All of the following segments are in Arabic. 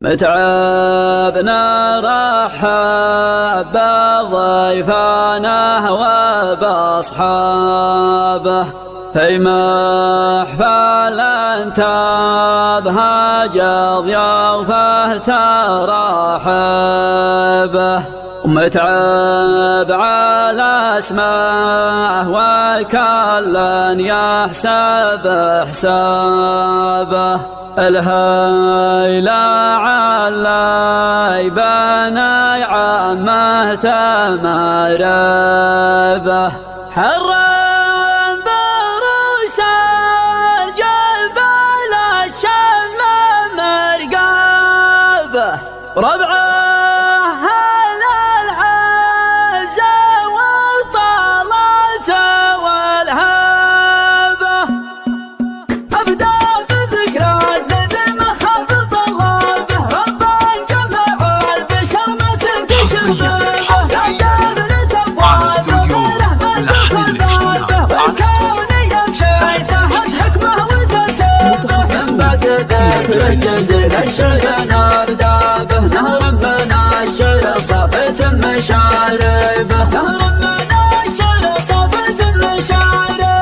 متعبنا رحب بضيفانه وبأصحابه في محفل تبهج ضيوفه ترحبه، ومتعب على اسمه وكل يحسب حسابه. الهيلة علي بني عمه تماربه، حرم بروس الجبل الشم مرقابه، ربعه أهل العز والطلة والهبة. أبدأ بذكرى الذي محب طلابه، ربا جمع البشر ما تنكشف بابه، دافن تبوابه برحمته كلابه، والكون يمشي تحت حكمه وترتيبه. من بعد ذكر الجزيل الشعر نردابه، نهر من الشعر صافت مشاربه، نهر من الشعر صافت مشاربه.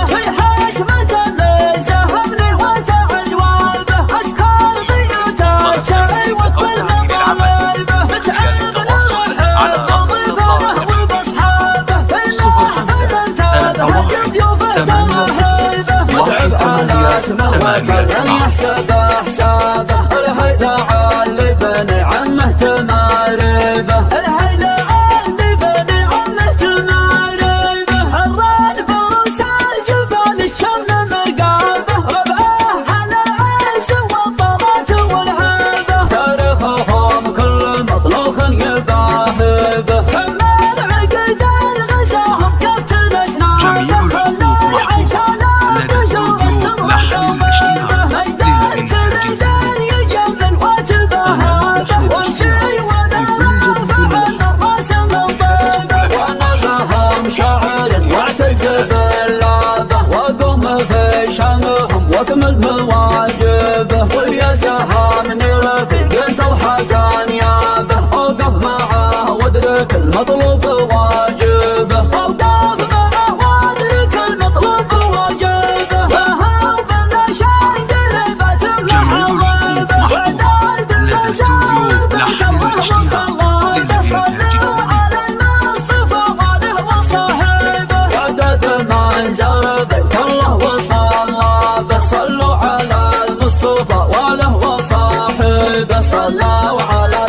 في حشمة اللي زهمني وتعجوابه، أسكر بيوت الشعر واقبل مطالبه. متعبنا رحب بضيفانه وبأصحابه، في محفل تبهج ضيوفه ترحبه. متعب على اسمه وكل يحسب حسابه، الهيلة علي بني عمه تماربه، الهيلة علي بني عمه تماربه. حران بروس الجبال الشم مرقابه، ربعه على العز والطلة والهبة. تاريخهم كل مطلوخ يباهبه، كمل عقد الغزاهم يفتل أجنابه، خلوا عشان بجور السمرة وميبه. ميدان تردان يجمل وتبهابه، وامشي وانا رافع الراس من طيبه. وانا لهم شاعر واعتز باللابه، واقوم في شانهم واكمل مواجبه. واليا سهامني رفيق توحد انيابه، اوقف معه وادرك المطلوب واجبه، اوقف معه وادرك المطلوب واجبه. وهو بالنشان قريبة محربه، وعداد المسابة الله وصلابه. صلوا على المصطفى واله وصاحبه، وعداد من زار بيت الله وصلابه. صلوا على المصطفى واله وصاحبه، صلوا على